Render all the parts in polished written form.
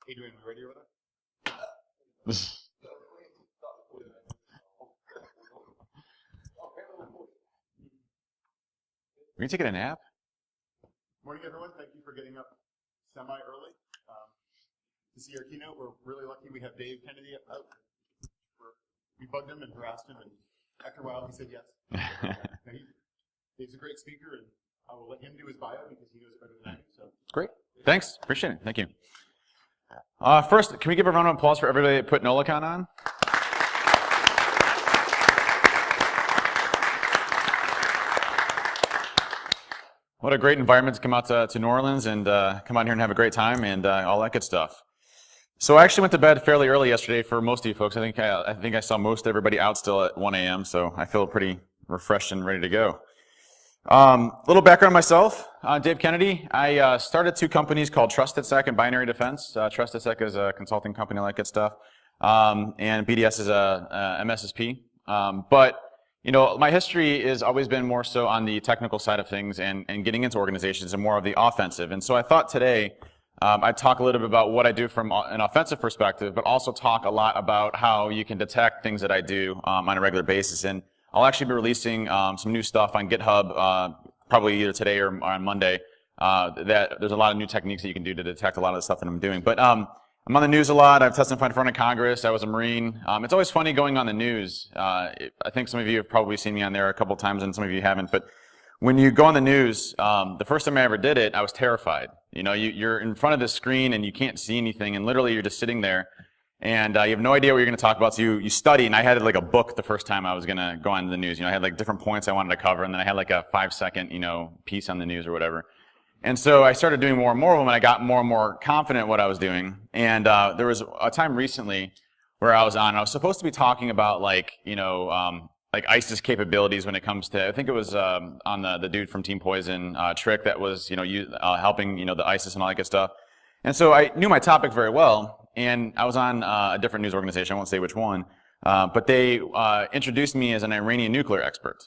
Adrian, we ready over there? We can take a nap. Morning, everyone. Thank you for getting up semi-early to see our keynote. We're really lucky we have Dave Kennedy out. We bugged him and harassed him, and after a while he said yes. Dave's a great speaker, and I will let him do his bio because he knows it better than I do. So. Great. Thanks. Appreciate it. Thank you. First, can we give a round of applause for everybody that put NolaCon on? What a great environment to come out to New Orleans and come out here and have a great time and all that good stuff. So I actually went to bed fairly early yesterday for most of you folks. I think I saw most everybody out still at 1 a.m., so I feel pretty refreshed and ready to go. Little background on myself. Dave Kennedy. I started 2 companies called TrustedSec and Binary Defense. TrustedSec is a consulting company, all that good stuff. And BDS is a MSSP. But you know, my history has always been more so on the technical side of things and getting into organizations and more of the offensive. And so I thought today I'd talk a little bit about what I do from an offensive perspective, but also talk a lot about how you can detect things that I do on a regular basis. And I'll actually be releasing some new stuff on GitHub, probably either today or on Monday. That there's a lot of new techniques that you can do to detect a lot of the stuff that I'm doing. But I'm on the news a lot. I've testified in front of Congress. I was a Marine. It's always funny going on the news. I think some of you have probably seen me on there a couple times, and some of you haven't. But when you go on the news, the first time I ever did it, I was terrified. You know, you're in front of the screen and you can't see anything, and literally you're just sitting there. And you have no idea what you're going to talk about, so you study. And I had like a book the first time I was going to go on the news. You know, I had like different points I wanted to cover, and then I had like a 5-second, piece on the news or whatever. And so I started doing more and more of them, and I got more and more confident in what I was doing. And there was a time recently where I was supposed to be talking about like ISIS capabilities when it comes to, I think it was on the dude from Team Poison, Trick, that was helping the ISIS and all that good stuff. And so I knew my topic very well. And I was on a different news organization, I won't say which one, but they introduced me as an Iranian nuclear expert.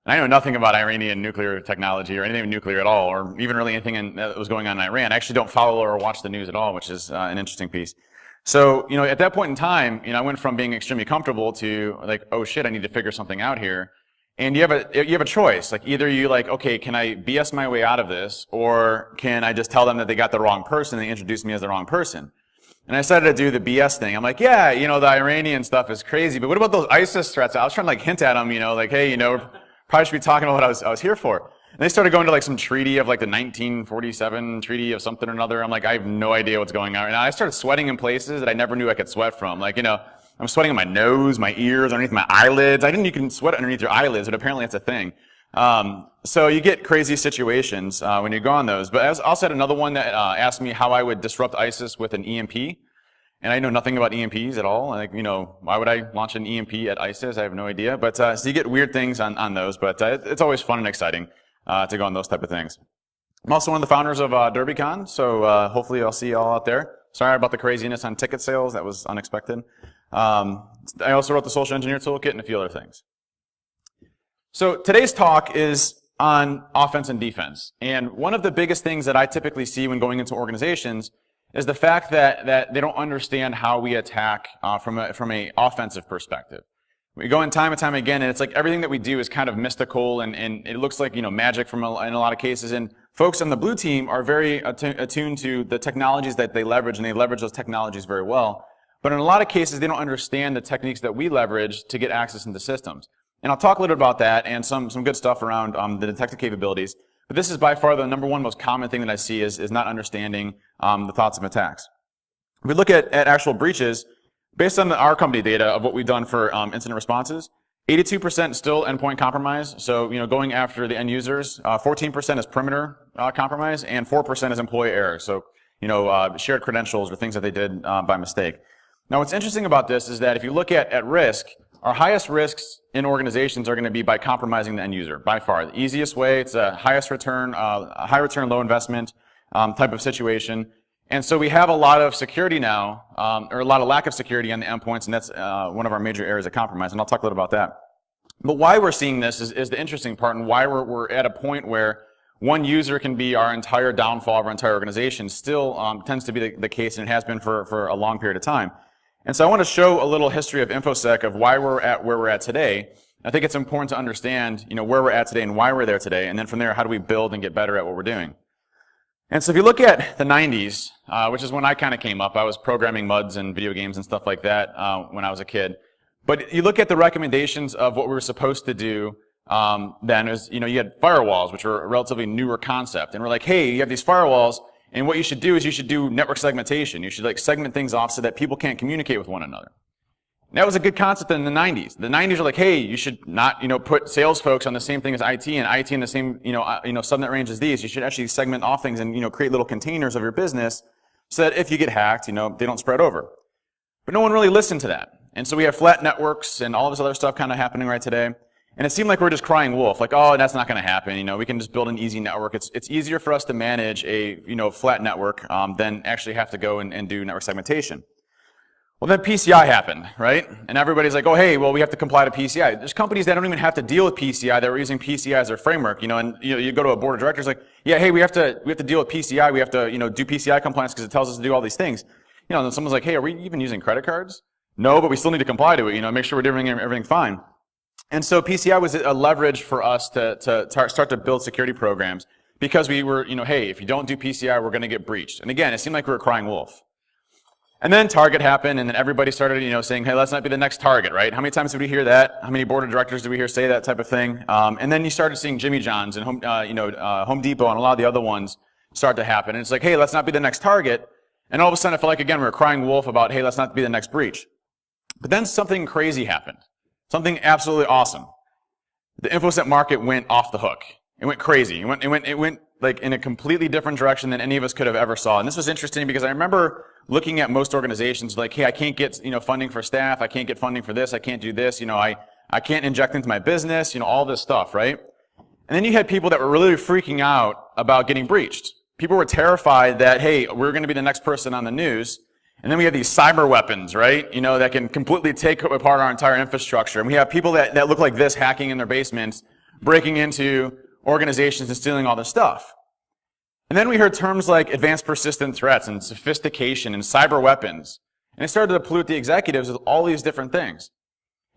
And I know nothing about Iranian nuclear technology or anything nuclear at all, or even really anything that was going on in Iran. I actually don't follow or watch the news at all, which is an interesting piece. So, at that point in time, I went from being extremely comfortable to like, oh shit, I need to figure something out here. And you have a choice. Like either you okay, can I BS my way out of this, or can I just tell them that they got the wrong person and they introduced me as the wrong person? And I decided to do the BS thing. I'm like, yeah, the Iranian stuff is crazy, but what about those ISIS threats? I was trying to hint at them, like, hey, probably should be talking about what I was here for. And they started going to like some treaty of like the 1947 treaty of something or another. I'm like, I have no idea what's going on. And I started sweating in places that I never knew I could sweat from. Like, I'm sweating on my nose, my ears, underneath my eyelids. I didn't know you can sweat underneath your eyelids, but apparently it's a thing. So you get crazy situations when you go on those. But I also had another one that asked me how I would disrupt ISIS with an EMP. And I know nothing about EMPs at all. Like, why would I launch an EMP at ISIS? I have no idea. But so you get weird things on those. But it's always fun and exciting to go on those type of things. I'm also one of the founders of DerbyCon, so hopefully I'll see you all out there. Sorry about the craziness on ticket sales. That was unexpected. I also wrote the Social Engineer Toolkit and a few other things. So today's talk is on offense and defense. And one of the biggest things that I typically see when going into organizations is the fact that they don't understand how we attack from a offensive perspective. We go in time and time again, and it's like everything that we do is kind of mystical, and it looks like magic in a lot of cases. And folks on the blue team are very attuned to the technologies that they leverage, and they leverage those technologies very well. But in a lot of cases, they don't understand the techniques that we leverage to get access into systems. And I'll talk a little bit about that and some good stuff around the detective capabilities. But this is by far the number one most common thing that I see is not understanding the thoughts of attacks. If we look at actual breaches, based on our company data of what we've done for incident responses, 82% still endpoint compromise. So, going after the end users. 14% is perimeter compromise, and 4% is employee error. So, shared credentials or things that they did by mistake. Now, what's interesting about this is that if you look at risk, our highest risks in organizations are going to be by compromising the end user, by far. The easiest way, it's a highest return, high return, low investment type of situation. And so we have a lot of security now, or a lot of lack of security on the endpoints, and that's one of our major areas of compromise, and I'll talk a little about that. But why we're seeing this is the interesting part, and why we're at a point where one user can be our entire downfall of our entire organization still tends to be the case, and it has been for a long period of time. And so I want to show a little history of InfoSec of why we're at where we're at today. I think it's important to understand, where we're at today and why we're there today, and then from there, how do we build and get better at what we're doing. And so if you look at the 90s, which is when I kind of came up, I was programming MUDs and video games and stuff like that when I was a kid. But you look at the recommendations of what we were supposed to do then is, you had firewalls, which were a relatively newer concept. And we're like, hey, you have these firewalls, and what you should do is you should do network segmentation. You should segment things off so that people can't communicate with one another. And that was a good concept in the 90s. The 90s are like, hey, you should not, put sales folks on the same thing as IT and IT in the same, subnet range as these. You should actually segment off things and, create little containers of your business so that if you get hacked, they don't spread over. But no one really listened to that. And so we have flat networks and all this other stuff kind of happening right today. And it seemed like we're just crying wolf, like, oh, that's not going to happen. We can just build an easy network. It's easier for us to manage a, flat network than actually have to go and do network segmentation. Well, then PCI happened, right? And everybody's like, oh, hey, well, we have to comply to PCI. There's companies that don't even have to deal with PCI. They're using PCI as their framework, and you go to a board of directors like, yeah, hey, we have to deal with PCI. We have to, do PCI compliance because it tells us to do all these things. And then someone's like, hey, are we even using credit cards? No, but we still need to comply to it, make sure we're doing everything fine. And so PCI was a leverage for us to start to build security programs because we were, hey, if you don't do PCI, we're going to get breached. And again, it seemed like we were crying wolf. And then Target happened, and then everybody started, saying, hey, let's not be the next Target, right? How many times did we hear that? How many board of directors did we hear say that type of thing? And then you started seeing Jimmy John's and Home Depot and a lot of the other ones start to happen. And it's like, hey, let's not be the next Target. And all of a sudden, I felt like, again, we were crying wolf about, hey, let's not be the next breach. But then something crazy happened. Something absolutely awesome. The InfoSec market went off the hook. It went crazy. It went like in a completely different direction than any of us could have ever saw. And this was interesting because I remember looking at most organizations like, hey, I can't get, funding for staff. I can't get funding for this. I can't do this. I can't inject into my business, all this stuff, right? And then you had people that were really freaking out about getting breached. People were terrified that, hey, we're going to be the next person on the news. And then we have these cyber weapons, right? That can completely take apart our entire infrastructure. And we have people that look like this hacking in their basements, breaking into organizations and stealing all this stuff. And then we heard terms like advanced persistent threats and sophistication and cyber weapons. And it started to pollute the executives with all these different things.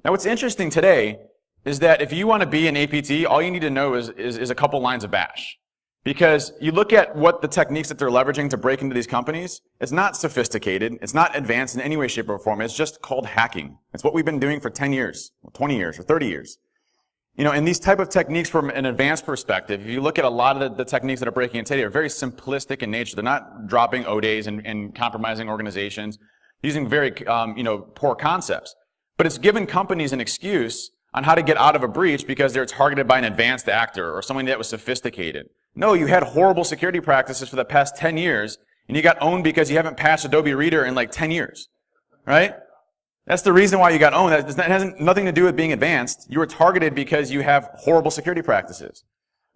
Now what's interesting today is that if you want to be an APT, all you need to know is a couple lines of bash. Because you look at what the techniques that they're leveraging to break into these companies, it's not sophisticated, it's not advanced in any way, shape, or form, it's just called hacking. It's what we've been doing for 10 years, or 20 years, or 30 years. And these type of techniques from an advanced perspective, if you look at a lot of the techniques that are breaking in today, are very simplistic in nature. They're not dropping ODAs and compromising organizations, using very, poor concepts. But it's given companies an excuse on how to get out of a breach because they're targeted by an advanced actor or someone that was sophisticated. No, you had horrible security practices for the past 10 years, and you got owned because you haven't passed Adobe Reader in like 10 years, right? That's the reason why you got owned. That has nothing to do with being advanced. You were targeted because you have horrible security practices.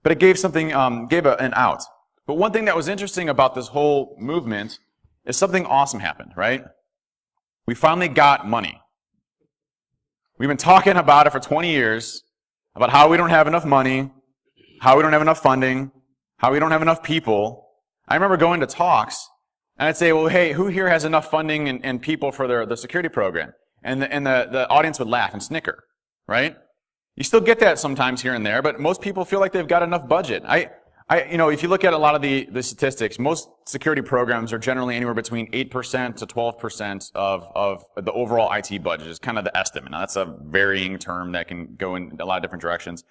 But it gave something, gave an out. But one thing that was interesting about this whole movement is something awesome happened, right? We finally got money. We've been talking about it for 20 years, about how we don't have enough money, how we don't have enough funding, how we don't have enough people. I remember going to talks, and I'd say, well, hey, who here has enough funding and people for the security program? And the audience would laugh and snicker, right? You still get that sometimes here and there, but most people feel like they've got enough budget. If you look at a lot of the statistics, most security programs are generally anywhere between 8% to 12% of the overall IT budget is kind of the estimate. Now, that's a varying term that can go in a lot of different directions.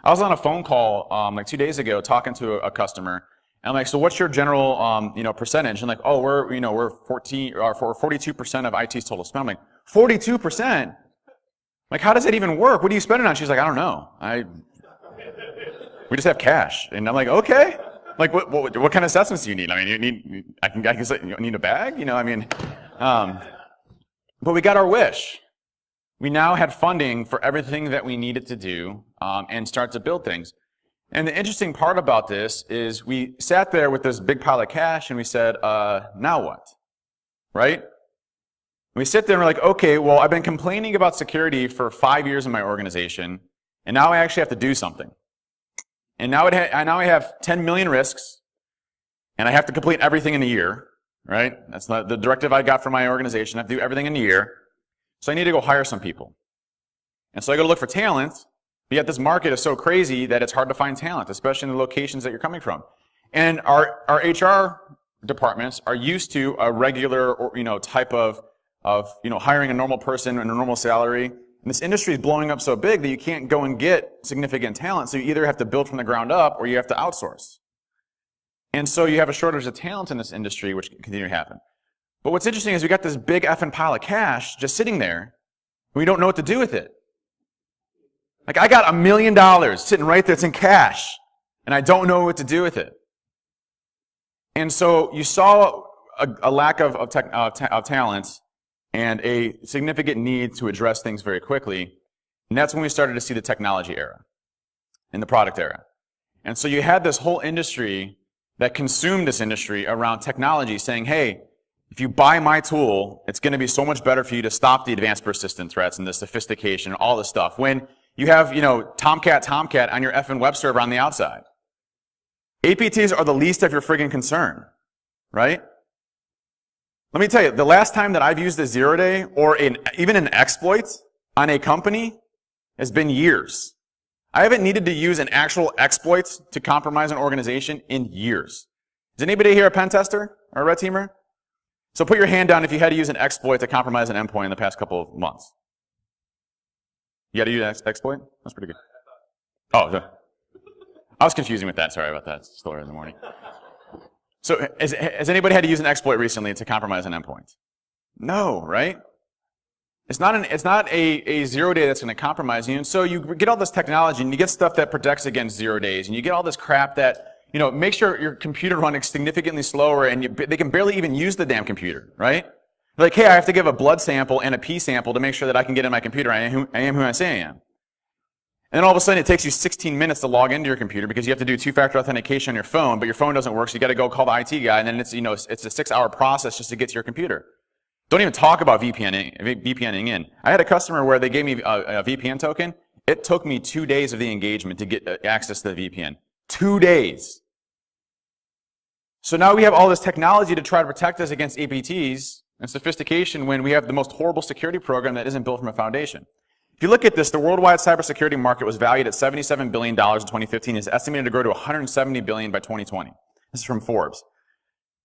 I was on a phone call like 2 days ago talking to a customer, and I'm like, so what's your general percentage? And like, oh, we're 42% of IT's total spend. I'm like, 42%? Like, how does that even work? What do you spend it on? She's like, I don't know. We just have cash. And I'm like, okay. Like, what kind of assessments do you need? I mean, I can say, you need a bag? But we got our wish. We now had funding for everything that we needed to do and start to build things. And the interesting part about this is we sat there with this big pile of cash and we said, now what? Right? We sit there and we're like, okay, well, I've been complaining about security for 5 years in my organization, and now I actually have to do something. And now I have 10 million risks, and I have to complete everything in a year, right? That's the directive I got from my organization. I have to do everything in a year. So I need to go hire some people. And so I go to look for talent, but yet this market is so crazy that it's hard to find talent, especially in the locations that you're coming from. And our HR departments are used to a regular, type of hiring a normal person and a normal salary. And this industry is blowing up so big that you can't go and get significant talent. So you either have to build from the ground up or you have to outsource. And so you have a shortage of talent in this industry, which continue to happen. But what's interesting is we got this big effing pile of cash just sitting there, and we don't know what to do with it. Like, I got $1 million sitting right there, it's in cash, and I don't know what to do with it. And so you saw a lack of talent and a significant need to address things very quickly. And that's when we started to see the technology era and the product era. And so you had this whole industry that consumed this industry around technology saying, hey, if you buy my tool, it's going to be so much better for you to stop the advanced persistent threats and the sophistication and all this stuff. When you have, Tomcat on your effing web server on the outside. APTs are the least of your friggin' concern, right? Let me tell you, the last time that I've used a 0-day or even an exploit on a company has been years. I haven't needed to use an actual exploit to compromise an organization in years. Is anybody here a pen tester or a red teamer? So put your hand down if you had to use an exploit to compromise an endpoint in the past couple of months. You had to use an exploit? That's pretty good. Oh, I was confusing with that. Sorry about that. It's still early in the morning. So has anybody had to use an exploit recently to compromise an endpoint? No, right? It's not a 0-day that's going to compromise you. And so you get all this technology and you get stuff that protects against 0 days and you get all this crap that, makes your computer running significantly slower and they can barely even use the damn computer, right? Like, hey, I have to give a blood sample and a pee sample to make sure that I can get in my computer. I am who I say I am. And then all of a sudden it takes you 16 minutes to log into your computer because you have to do two-factor authentication on your phone, but your phone doesn't work, so you got to go call the IT guy, and then it's a 6-hour process just to get to your computer. Don't even talk about VPNing in. I had a customer where they gave me a VPN token. It took me 2 days of the engagement to get access to the VPN. 2 days. So now we have all this technology to try to protect us against APTs and sophistication when we have the most horrible security program that isn't built from a foundation. If you look at this, the worldwide cybersecurity market was valued at $77 billion in 2015. It's estimated to grow to $170 billion by 2020. This is from Forbes.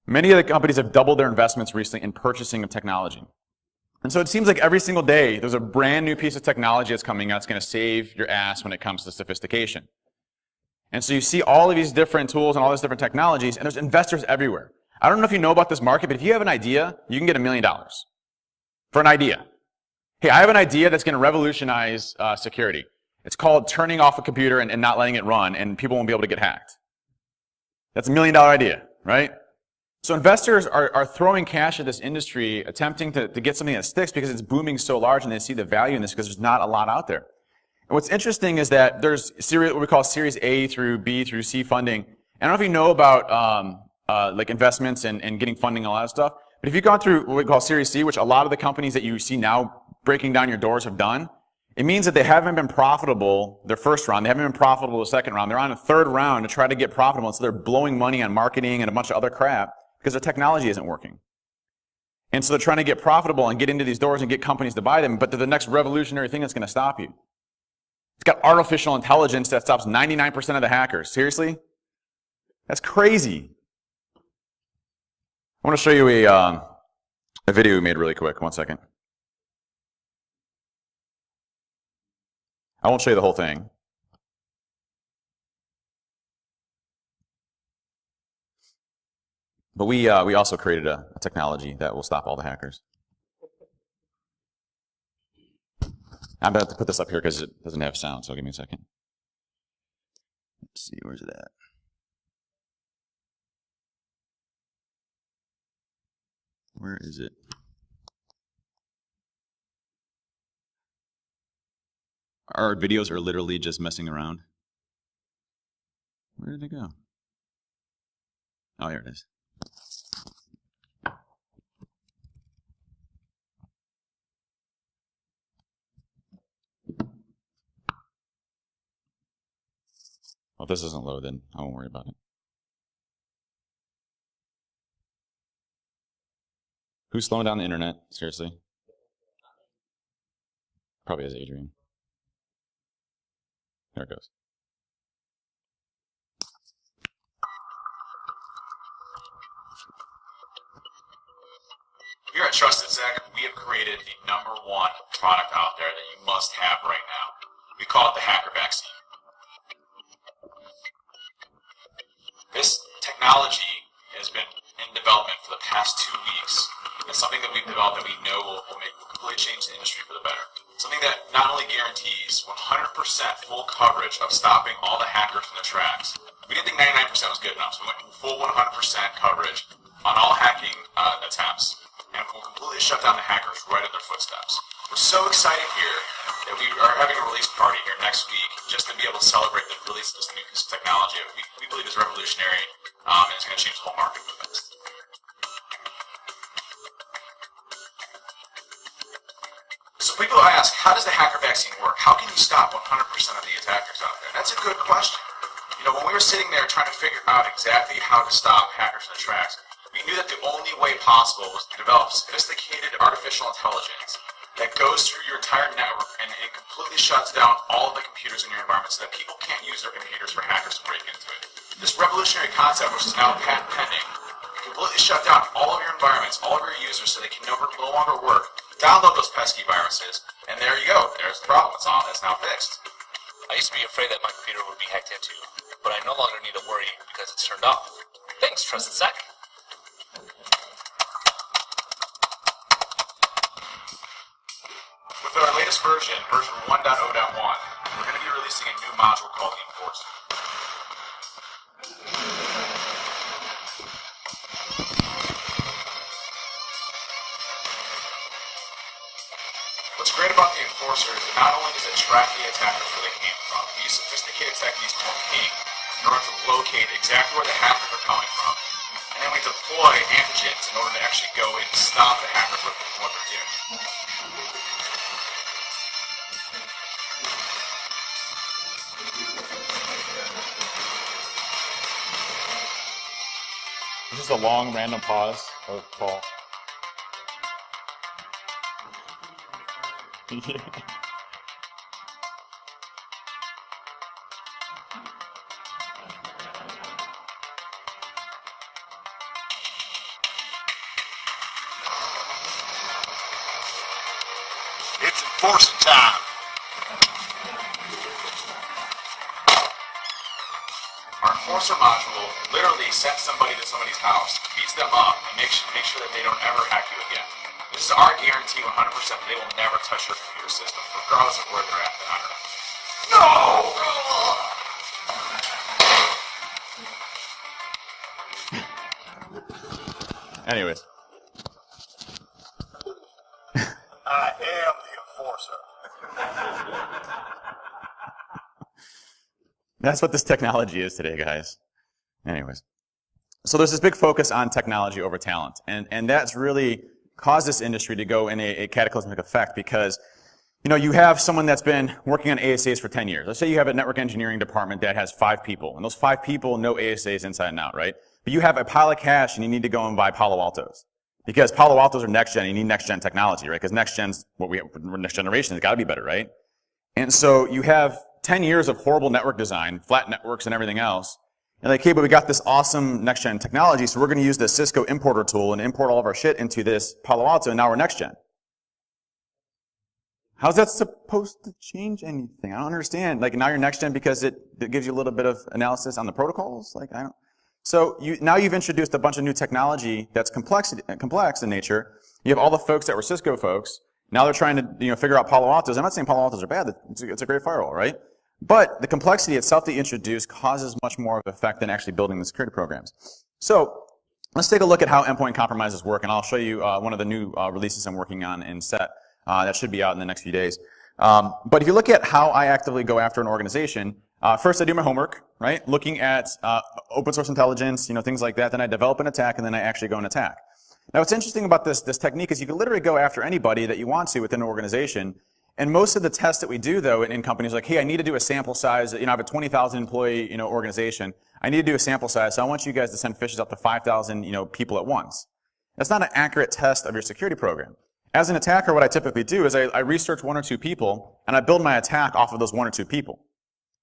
Many of the companies have doubled their investments recently in purchasing of technology. And so it seems like every single day there's a brand new piece of technology that's coming out that's going to save your ass when it comes to sophistication. And so you see all of these different tools and all these different technologies, and there's investors everywhere. I don't know if you know about this market, but if you have an idea, you can get $1 million for an idea. Hey, I have an idea that's going to revolutionize security. It's called turning off a computer and not letting it run, and people won't be able to get hacked. That's $1 million idea, right? So investors are throwing cash at this industry, attempting to get something that sticks because it's booming so large, and they see the value in this because there's not a lot out there. And what's interesting is that there's what we call Series A through B through C funding. I don't know if you know about like investments and getting funding and all that stuff, but if you've gone through what we call Series C, which a lot of the companies that you see now breaking down your doors have done, it means that they haven't been profitable their first round. They haven't been profitable the second round. They're on a third round to try to get profitable, and so they're blowing money on marketing and a bunch of other crap because their technology isn't working. And so they're trying to get profitable and get into these doors and get companies to buy them, but they're the next revolutionary thing that's going to stop you. It's got artificial intelligence that stops 99% of the hackers. Seriously? That's crazy. I want to show you a video we made really quick. 1 second. I won't show you the whole thing. But we also created a technology that will stop all the hackers. I'm about to put this up here because it doesn't have sound, so give me a second. Let's see, where's it at? Where is it? Our videos are literally just messing around. Where did it go? Oh, here it is. Well, if this isn't loaded, I won't worry about it. Who's slowing down the internet? Seriously? Probably is Adrian. There it goes. Here at TrustedSec, we have created the #1 product out there that you must have right now. We call it the hacker vaccine. This technology has been in development for the past 2 weeks. It's something that we've developed that we know will completely change the industry for the better. Something that not only guarantees 100% full coverage of stopping all the hackers in their tracks. We didn't think 99% was good enough, so we went full 100% coverage on all hacking attempts. And we'll completely shut down the hackers right at their footsteps. We're so excited here that we are having a release party here next week just to be able to celebrate the release of this new piece of technology. We believe is revolutionary and it's going to change the whole market for this. So people ask, how does the hacker vaccine work? How can you stop 100% of the attackers out there? That's a good question. You know, when we were sitting there trying to figure out exactly how to stop hackers in the tracks, we knew that the only way possible was to develop sophisticated artificial intelligence that goes through your entire network and it completely shuts down all of the computers in your environment so that people can't use their computers for hackers to break into it. This revolutionary concept, which is now patent pending, you completely shut down all of your environments, all of your users so they can no longer work. Download those pesky viruses, and there you go. There's the problem. It's now fixed. I used to be afraid that my computer would be hacked into, but I no longer need to worry because it's turned off. Thanks, TrustedSec. With our latest version 1.0.1, we're going to be releasing a new module called the Enforcer. What's great about the Enforcer is that not only does it track the attackers where they came from, we use sophisticated techniques called ping in order to locate exactly where the hackers are coming from. And then we deploy antigens in order to actually go and stop the hackers from what they're doing. This is a long random pause of Paul. It's enforcing time. Our Enforcer module literally sends somebody to somebody's house, beats them up, and make sure that they don't ever hack you again. This is our guarantee 100% that they will never touch your computer system, regardless of where they're at on Earth. No! Anyways. I am the enforcer. That's what this technology is today, guys. Anyways. So there's this big focus on technology over talent. And that's really caused this industry to go in a cataclysmic effect because, you know, you have someone that's been working on ASAs for 10 years. Let's say you have a network engineering department that has 5 people. And those 5 people know ASAs inside and out, right? But you have a pile of cash and you need to go and buy Palo Altos. Because Palo Altos are next gen, you need next gen technology, right? Because next gen's what we have, next generation has got to be better, right? And so you have 10 years of horrible network design, flat networks and everything else. And like, hey, but we got this awesome next gen technology, so we're going to use the Cisco importer tool and import all of our shit into this Palo Alto, and now we're next gen. How's that supposed to change anything? I don't understand. Like, now you're next gen because it gives you a little bit of analysis on the protocols? Like, I don't. So now you've introduced a bunch of new technology that's complex in nature. You have all the folks that were Cisco folks. Now they're trying to figure out Palo Altos. I'm not saying Palo Altos are bad. It's a great firewall, right? But the complexity itself that you introduce causes much more of an effect than actually building the security programs. So let's take a look at how endpoint compromises work, and I'll show you one of the new releases I'm working on in SET. That should be out in the next few days. But if you look at how I actively go after an organization, first I do my homework, right? Looking at open source intelligence, things like that. Then I develop an attack, and then I actually go and attack. Now what's interesting about this technique is you can literally go after anybody that you want to within an organization, And most of the tests that we do, though, in companies like, hey, I need to do a sample size. I have a 20,000 employee, organization. I need to do a sample size, so I want you guys to send phishes out to 5,000, people at once. That's not an accurate test of your security program. As an attacker, what I typically do is I research 1 or 2 people, and I build my attack off of those 1 or 2 people.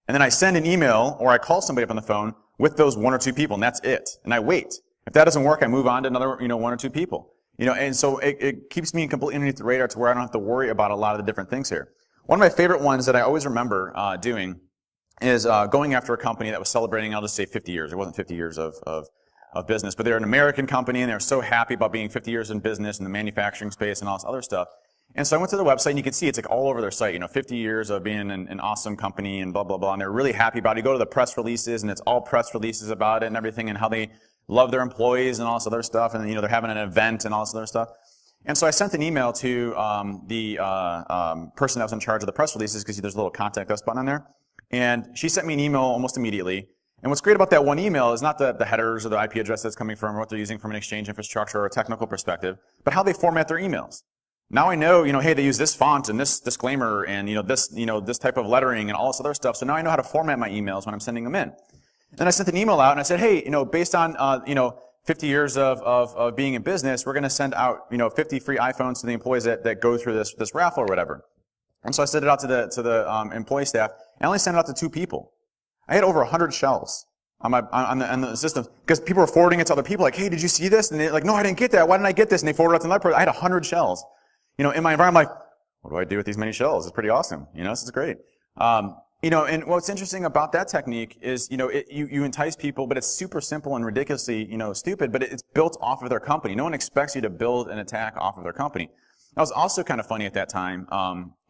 And then I send an email, or I call somebody up on the phone with those 1 or 2 people, and that's it. And I wait. If that doesn't work, I move on to another, 1 or 2 people. And so it keeps me completely underneath the radar to where I don't have to worry about a lot of the different things here. One of my favorite ones that I always remember doing is going after a company that was celebrating, I'll just say 50 years. It wasn't 50 years of business, but they're an American company, and they're so happy about being 50 years in business in the manufacturing space and all this other stuff. And so I went to their website, and you can see it's like all over their site, 50 years of being an awesome company and blah, blah, blah. And they're really happy about it. You go to the press releases, and it's all press releases about it and everything, and how they love their employees and all this other stuff, and they're having an event and all this other stuff. And so I sent an email to the person that was in charge of the press releases, because there's a little contact us button on there. And she sent me an email almost immediately. And what's great about that one email is not the headers or the IP address that's coming from, or what they're using from an Exchange infrastructure or a technical perspective, but how they format their emails. Now I know, hey, they use this font and this disclaimer and this type of lettering and all this other stuff. So now I know how to format my emails when I'm sending them in. Then I sent an email out and I said, hey, based on 50 years of being in business, we're going to send out 50 free iPhones to the employees that go through this raffle or whatever. And so I sent it out to the employee staff. I only sent it out to 2 people. I had over 100 shells on the system because people were forwarding it to other people. Like, hey, did you see this? And they're like, no, I didn't get that. Why didn't I get this? And they forwarded it to another person. I had 100 shells. In my environment, I'm like, what do I do with these many shells? It's pretty awesome. This is great. And what's interesting about that technique is, you entice people, but it's super simple and ridiculously, stupid, but it's built off of their company. No one expects you to build an attack off of their company. That was also kind of funny at that time,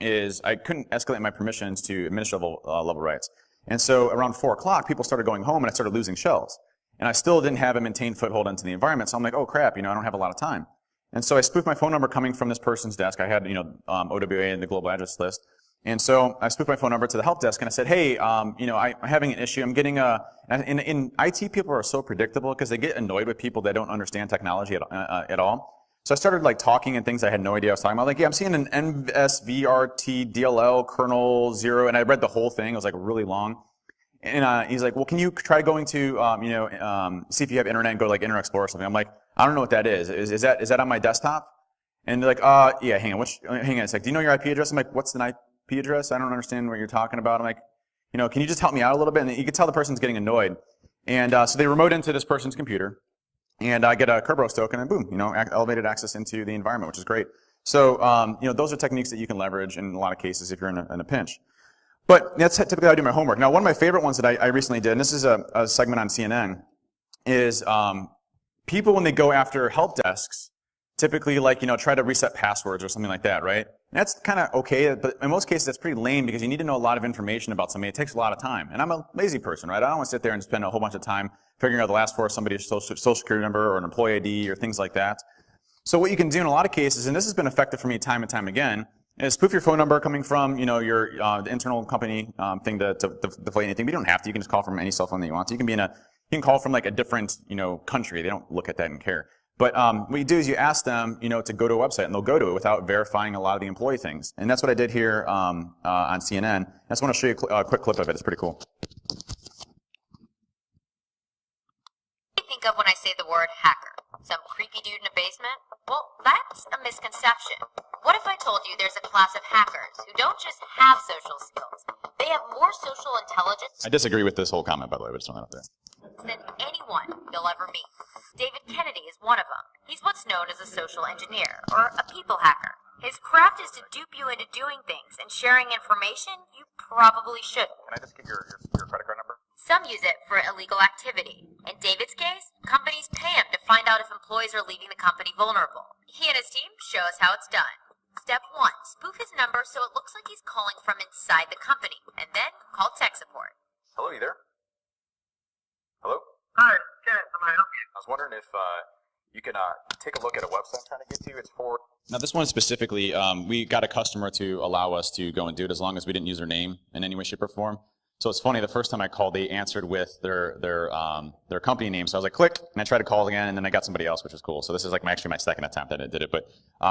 is I couldn't escalate my permissions to administrative level rights. And so around 4 o'clock, people started going home and I started losing shells. And I still didn't have a maintained foothold into the environment. So I'm like, oh crap, I don't have a lot of time. And so I spoofed my phone number coming from this person's desk. I had, OWA and the global address list. And so I spoofed my phone number to the help desk and I said, hey, I'm having an issue. I'm getting in IT, people are so predictable because they get annoyed with people that don't understand technology at all. So I started talking and things I had no idea I was talking about. I'm seeing an NSVRT DLL kernel 0, and I read the whole thing. It was really long. And he's like, well, can you try going to see if you have internet and go to Internet Explorer or something? I'm like, I don't know what that is. Is that on my desktop? And they're like, yeah, hang on. Hang on a sec. Do you know your IP address? I'm like, what's an IP address? I don't understand what you're talking about. I'm like, can you just help me out a little bit? And you can tell the person's getting annoyed. And so they remote into this person's computer. And I get a Kerberos token, and boom, elevated access into the environment, which is great. So, those are techniques that you can leverage in a lot of cases if you're in a pinch. But that's typically how I do my homework. Now, one of my favorite ones that I recently did, and this is a segment on CNN, is people when they go after help desks, typically try to reset passwords or something like that, right? And that's kind of okay, but in most cases that's pretty lame because you need to know a lot of information about somebody. It takes a lot of time. And I'm a lazy person, right? I don't want to sit there and spend a whole bunch of time figuring out the last 4 of somebody's social security number or an employee ID or things like that. So what you can do in a lot of cases, and this has been effective for me time and time again, is spoof your phone number coming from your the internal company thing to deflate anything. But you don't have to. You can just call from any cell phone that you want. So you can call from a different country. They don't look at that and care. But what you do is you ask them to go to a website, and they'll go to it without verifying a lot of the employee things. And that's what I did here on CNN. I just want to show you a quick clip of it. It's pretty cool. Think of when I say the word hacker? Some creepy dude in a basement? Well, that's a misconception. What if I told you there's a class of hackers who don't just have social skills, they have more social intelligence? I disagree with this whole comment, by the way, but just throwing that out there. Than anyone you'll ever meet. David Kennedy is one of them. He's what's known as a social engineer, or a people hacker. His craft is to dupe you into doing things and sharing information you probably shouldn't. Can I just get your credit card number? Some use it for illegal activity. In David's case, companies pay him to find out if employees are leaving the company vulnerable. He and his team show us how it's done. Step 1, spoof his number so it looks like he's calling from inside the company, and then call tech support. Hello, you there? Hello? Hi, Kenneth, am I help you? I was wondering if you can take a look at a website I'm trying to get to. It's for... Now, this one specifically, we got a customer to allow us to go and do it as long as we didn't use their name in any way, shape, or form. So it's funny, the first time I called, they answered with their company name. So I was like, click, and I tried to call again, and then I got somebody else, which is cool. So this is like actually my second attempt that I did it. But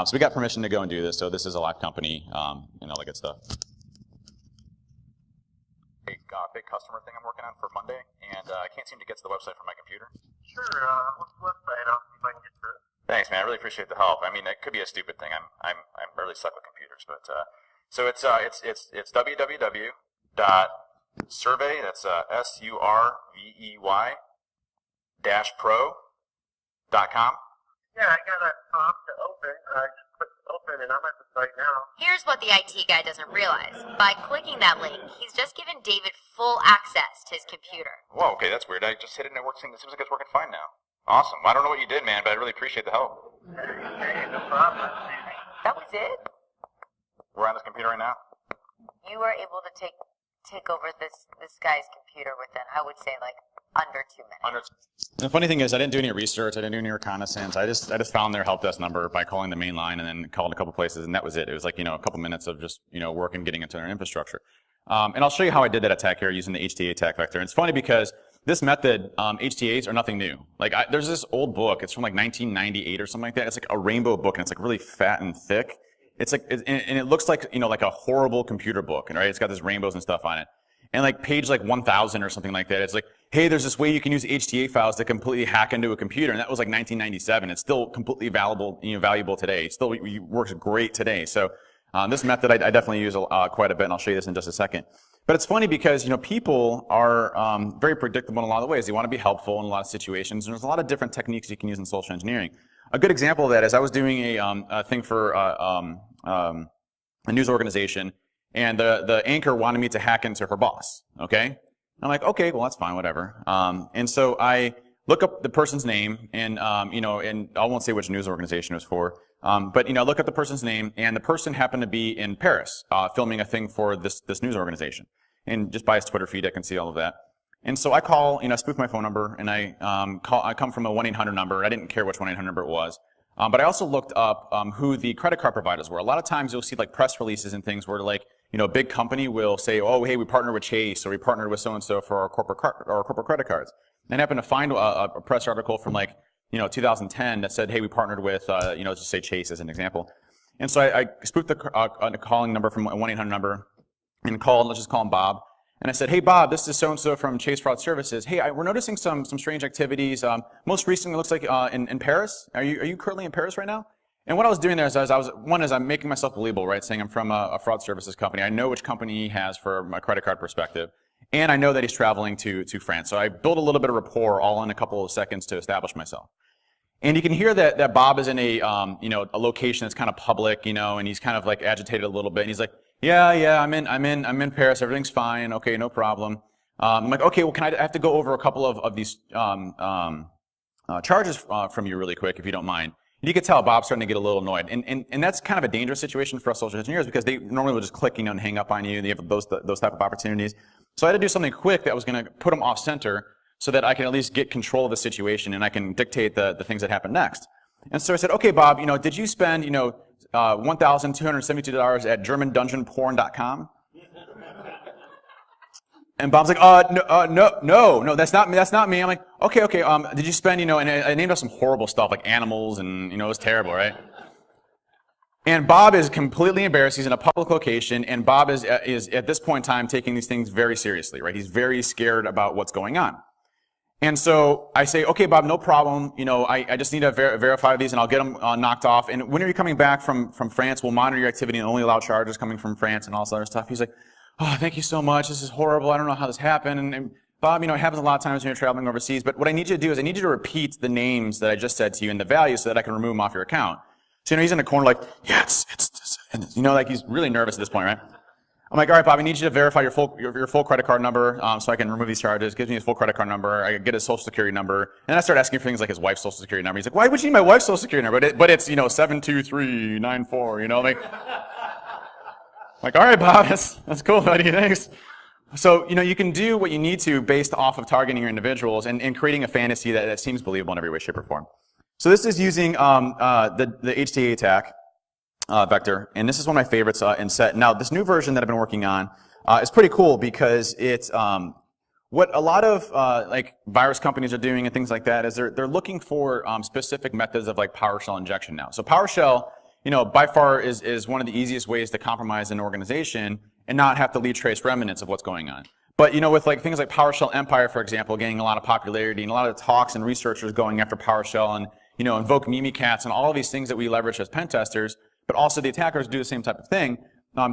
so we got permission to go and do this. So this is a live company, and all that good stuff. Big customer thing I'm working on for Monday, and I can't seem to get to the website from my computer. Sure, what's the website? I'll see if I can get to it. Thanks, man. I really appreciate the help. I mean, it could be a stupid thing. I'm really stuck with computers, but so it's www.survey. That's SURVEY -pro.com. Yeah, I got a prompt to open. I just clicked open, and I'm at the site now. Here's what the IT guy doesn't realize. By clicking that link, he's just given David full access to his computer. Whoa, okay, that's weird. I just hit it and it works. It seems like it's working fine now. Awesome. I don't know what you did, man, but I really appreciate the help. Hey, no problem. That was it? We're on this computer right now. You were able to take over this guy's computer within, I would say, like, under 2 minutes. The funny thing is, I didn't do any research. I didn't do any reconnaissance. I just found their help desk number by calling the main line and then called a couple places, and that was it. It was like, a couple minutes of just, work and getting into their infrastructure. And I'll show you how I did that attack here using the HTA attack vector. And it's funny because this method, HTAs are nothing new. Like, there's this old book. It's from like 1998 or something like that. It's like a rainbow book, and it's like really fat and thick. It's like, and it looks like, like a horrible computer book, right? It's got this rainbows and stuff on it. And like page like 1000 or something like that, it's like, hey, there's this way you can use HTA files to completely hack into a computer. And that was like 1997. It's still completely valuable today. It still works great today. So this method I definitely use quite a bit, and I'll show you this in just a second. But it's funny because, people are very predictable in a lot of ways. They want to be helpful in a lot of situations. And there's a lot of different techniques you can use in social engineering. A good example of that is I was doing a thing for a news organization, and the anchor wanted me to hack into her boss, okay? I'm like, okay, well, that's fine, whatever. And so I look up the person's name, and, and I won't say which news organization it was for, but, look up the person's name, and the person happened to be in Paris, filming a thing for this news organization. And just by his Twitter feed, I can see all of that. And so I call, spoof my phone number, and I come from a 1-800 number. I didn't care which 1-800 number it was. But I also looked up who the credit card providers were. A lot of times you'll see like press releases and things where like, a big company will say, oh, hey, we partnered with Chase, or we partnered with so-and-so for our corporate credit cards. And I happened to find a press article from like, 2010 that said, hey, we partnered with, let's just say Chase as an example. And so I spoofed the calling number from a 1-800 number and called, let's just call him Bob. And I said, hey, Bob, this is so-and-so from Chase Fraud Services. Hey, we're noticing some strange activities. Most recently, it looks like in Paris. Are you currently in Paris right now? And what I was doing there is I'm making myself believable, right? Saying I'm from a fraud services company. I know which company he has from a credit card perspective. And I know that he's traveling to France. So I built a little bit of rapport all in a couple of seconds to establish myself. And you can hear that Bob is in a location that's kind of public, and he's kind of like agitated a little bit. And he's like, yeah, I'm in Paris. Everything's fine. Okay, no problem. I'm like, okay, well, I have to go over a couple of these charges from you really quick, if you don't mind. And you could tell Bob's starting to get a little annoyed. And that's kind of a dangerous situation for us social engineers because they normally will just click, and hang up on you. They have those type of opportunities. So I had to do something quick that was going to put them off center so that I can at least get control of the situation and I can dictate the things that happen next. And so I said, okay, Bob, did you spend, $1,272 at GermanDungeonPorn.com? And Bob's like, no, that's not me. I'm like, okay, did you spend, and I named off some horrible stuff like animals and, it was terrible, right? And Bob is completely embarrassed. He's in a public location, and Bob is at this point in time taking these things very seriously, right? He's very scared about what's going on. And so I say, okay, Bob, no problem. I just need to verify these, and I'll get them knocked off. And when are you coming back from France? We'll monitor your activity and only allow charges coming from France and all this other stuff. He's like, oh, thank you so much. This is horrible. I don't know how this happened. And Bob, it happens a lot of times when you're traveling overseas. But what I need you to do is I need you to repeat the names that I just said to you and the values so that I can remove them off your account. So he's in the corner like, yeah, it's like he's really nervous at this point, right? I'm like, all right, Bob, I need you to verify your full credit card number so I can remove these charges. Gives me his full credit card number. I get his social security number. And I start asking for things like his wife's social security number. He's like, why would you need my wife's social security number? But it's 72394, like, all right, Bob, that's cool, buddy, thanks. So, you can do what you need to based off of targeting your individuals and creating a fantasy that seems believable in every way, shape, or form. So this is using the HTA attack vector, and this is one of my favorites in SET. Now, this new version that I've been working on, is pretty cool because it's what a lot of like virus companies are doing and things like that is they're looking for specific methods of like PowerShell injection now. So PowerShell, you know, by far is one of the easiest ways to compromise an organization and not have to leave trace remnants of what's going on. But you know, with like things like PowerShell Empire, for example, gaining a lot of popularity and a lot of talks and researchers going after PowerShell and you know, invoke Mimikatz and all of these things that we leverage as pen testers, but also the attackers do the same type of thing.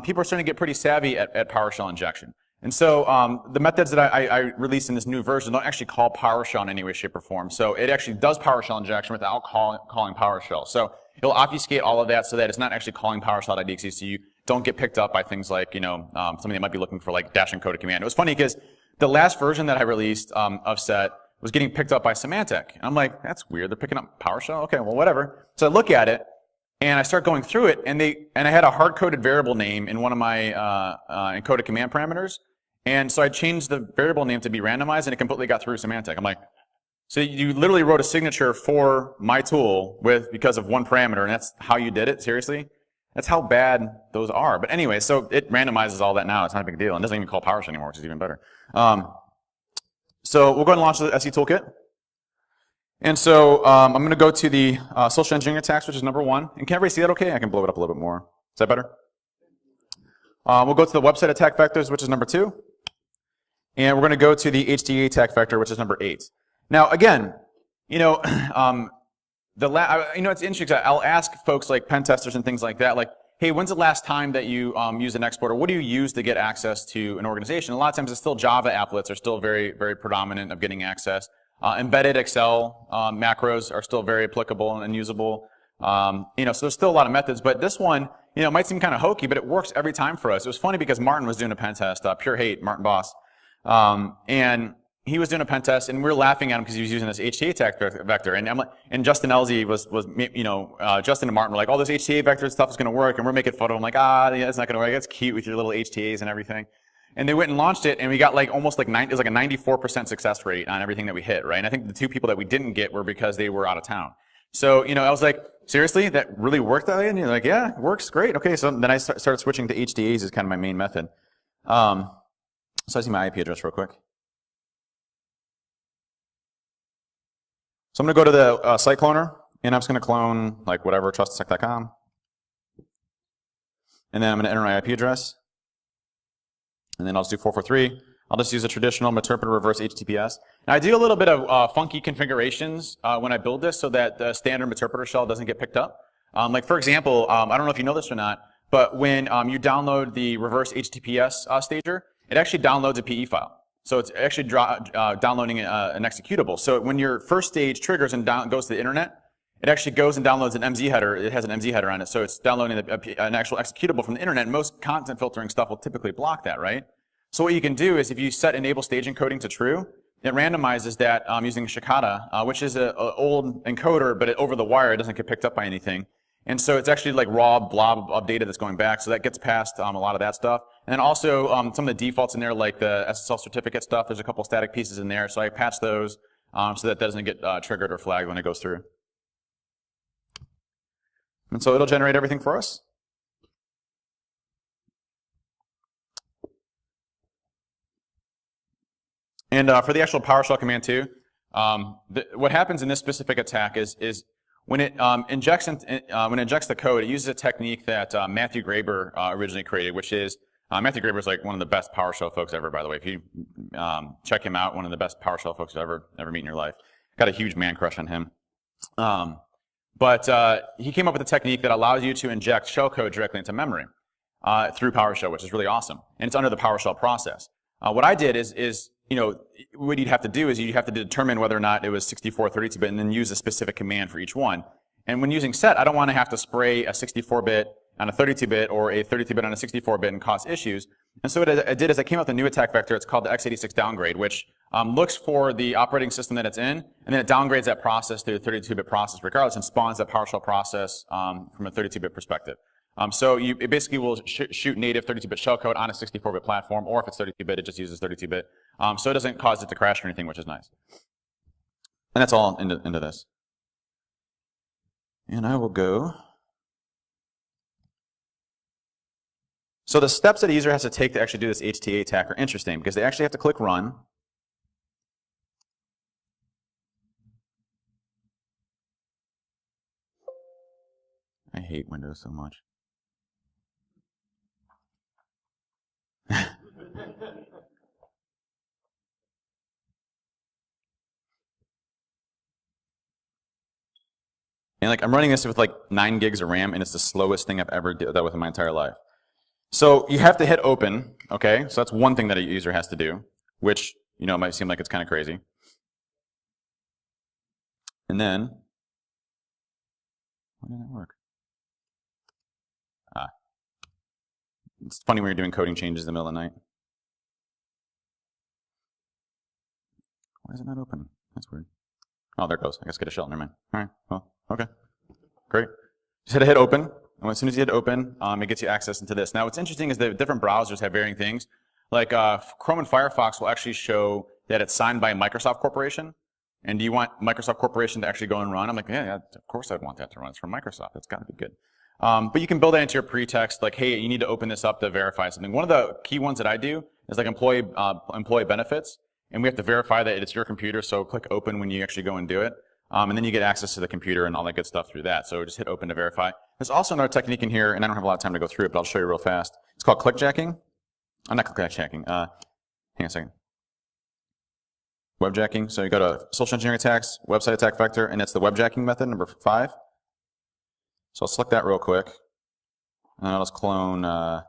People are starting to get pretty savvy at PowerShell injection. And so the methods that I released in this new version don't actually call PowerShell in any way, shape, or form. So it actually does PowerShell injection without calling PowerShell. So it'll obfuscate all of that so that it's not actually calling PowerShell.exe, so you don't get picked up by things like, you know, something that might be looking for like dash encoded command. It was funny because the last version that I released of set was getting picked up by Symantec. And I'm like, that's weird. They're picking up PowerShell? Okay, well, whatever. So I look at it, and I start going through it, and I had a hard-coded variable name in one of my encoded command parameters. And so I changed the variable name to be randomized, and it completely got through Symantec. I'm like, so you literally wrote a signature for my tool because of one parameter, and that's how you did it? Seriously? That's how bad those are. But anyway, so it randomizes all that now. It's not a big deal. It doesn't even call PowerShell anymore, which is even better. So we'll go ahead and launch the SE toolkit. And so I'm going to go to the social engineering attacks, which is number 1. And can everybody see that okay? I can blow it up a little bit more. Is that better? We'll go to the website attack vectors, which is number 2. And we're going to go to the HTA attack vector, which is number 8. Now, again, you know, it's interesting because I'll ask folks like pen testers and things like that, like, hey, when's the last time that you use an exporter? What do you use to get access to an organization? A lot of times it's still Java applets are still very, very predominant of getting access. Embedded Excel macros are still very applicable and usable. You know, so there's still a lot of methods, but this one, you know, might seem kind of hokey, but it works every time for us. It was funny because Martin was doing a pen test, pure hate, Martin Boss. And he was doing a pen test, and we were laughing at him because he was using this HTA attack vector. And I'm like, and Justin Elzy was you know, Justin and Martin were like, oh, this HTA vector stuff is going to work, and we're making fun of him, like, yeah, it's not going to work. It's cute with your little HTAs and everything. And they went and launched it, and we got like almost like it was like a 94% success rate on everything that we hit, right? And I think the 2 people that we didn't get were because they were out of town. So, you know, I was like, seriously, that really worked that way? And you're like, yeah, it works great. Okay, so then I started switching to HTAs as kind of my main method. So I see my IP address real quick. So I'm going to go to the site cloner, and I'm just going to clone like whatever, TrustedSec.com. And then I'm going to enter my IP address. And then I'll just do 443. I'll just use a traditional interpreter reverse HTTPS. Now I do a little bit of funky configurations when I build this so that the standard interpreter shell doesn't get picked up. Like for example, I don't know if you know this or not, but when you download the reverse HTTPS stager, it actually downloads a PE file. So it's actually downloading an executable. So when your first stage triggers and goes to the internet, it actually goes and downloads an MZ header. It has an MZ header on it, so it's downloading an actual executable from the internet. And most content filtering stuff will typically block that, right? So what you can do is if you set enable stage encoding to true, it randomizes that using Shikata, which is an old encoder, but over the wire, it doesn't get picked up by anything. And so it's actually like raw blob of data that's going back, so that gets past a lot of that stuff. And then also some of the defaults in there, like the SSL certificate stuff, there's a couple static pieces in there, so I patch those so that doesn't get triggered or flagged when it goes through. And so it'll generate everything for us. And for the actual PowerShell command too, what happens in this specific attack is when it injects the code, it uses a technique that Matthew Graber originally created, which is Matthew Graber is like one of the best PowerShell folks ever, by the way. If you check him out, one of the best PowerShell folks you'll ever meet in your life. Got a huge man crush on him. But he came up with a technique that allows you to inject shellcode directly into memory through PowerShell, which is really awesome. And it's under the PowerShell process. What I did is you know, what you'd have to do is you'd have to determine whether or not it was 64 or 32-bit and then use a specific command for each one. And when using set, I don't want to have to spray a 64-bit on a 32-bit or a 32-bit on a 64-bit and cause issues. And so what I did is I came up with a new attack vector. It's called the x86 downgrade, which looks for the operating system that it's in, and then it downgrades that process to a 32-bit process regardless and spawns that PowerShell process from a 32-bit perspective. So it basically will shoot native 32-bit shellcode on a 64-bit platform, or if it's 32-bit, it just uses 32-bit. So it doesn't cause it to crash or anything, which is nice. And that's all into this. And I will go. So the steps that a user has to take to actually do this HTA attack are interesting because they actually have to click run. I hate Windows so much. And like I'm running this with like 9 gigs of RAM, and it's the slowest thing I've ever dealt with in my entire life. So you have to hit open, okay? So that's one thing that a user has to do, which, you know, might seem like it's kind of crazy. And then, why didn't that work? It's funny when you're doing coding changes in the middle of the night. Why is it not open? That's weird. Oh, there it goes. I guess get a shell. Never mind. All right. Well, okay. Great. Just hit open. And as soon as you hit open, it gets you access into this. Now, what's interesting is that different browsers have varying things. Like Chrome and Firefox will actually show that it's signed by Microsoft Corporation. And do you want Microsoft Corporation to actually go and run? I'm like, yeah, of course I'd want that to run. It's from Microsoft. That's got to be good. But you can build that into your pretext, like, hey, you need to open this up to verify something. One of the key ones that I do is like employee benefits, and we have to verify that it's your computer, so click open when you actually go and do it. And then you get access to the computer and all that good stuff through that. So just hit open to verify. There's also another technique in here, and I don't have a lot of time to go through it, but I'll show you real fast. It's called clickjacking. I'm not clickjacking. Hang on a second. Webjacking. So you go to social engineering attacks, website attack vector, and it's the webjacking method, number 5. So I'll select that real quick. And I'll just clone, I'm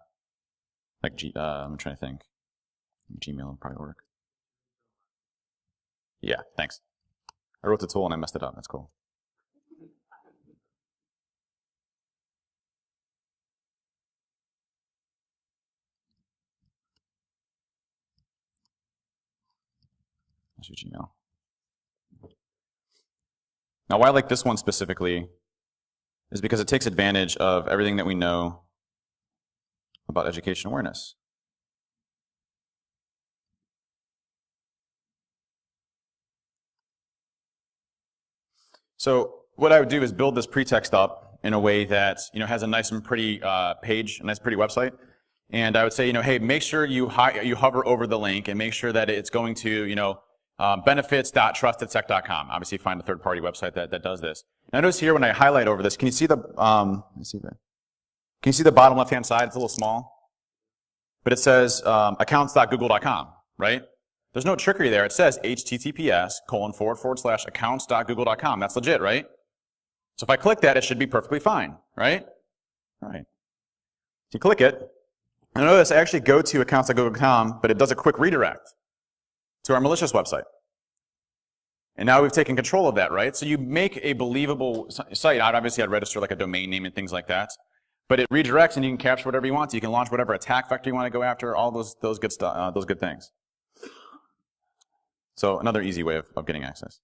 trying to think. Gmail will probably work. Yeah, thanks. I wrote the tool and I messed it up. That's cool. That's your Gmail. Now, why I like this one specifically is because it takes advantage of everything that we know about education awareness. So what I would do is build this pretext up in a way that, you know, has a nice and pretty page, a nice pretty website. And I would say, you know, hey, make sure you hover over the link and make sure that it's going to, you know, benefits.trustedsec.com. Obviously, find a third-party website that does this. Now, notice here when I highlight over this, can you see the can you see the bottom left-hand side? It's a little small, but it says accounts.google.com, right? There's no trickery there. It says https://accounts.google.com. That's legit, right? So if I click that, it should be perfectly fine, right? All right. So you click it, and notice I actually go to accounts.google.com, but it does a quick redirect to our malicious website. And now we've taken control of that, right? So you make a believable site. Obviously, I'd register like a domain name and things like that. But it redirects, and you can capture whatever you want. So you can launch whatever attack vector you want to go after. All those good stuff, those good things. So another easy way of getting access.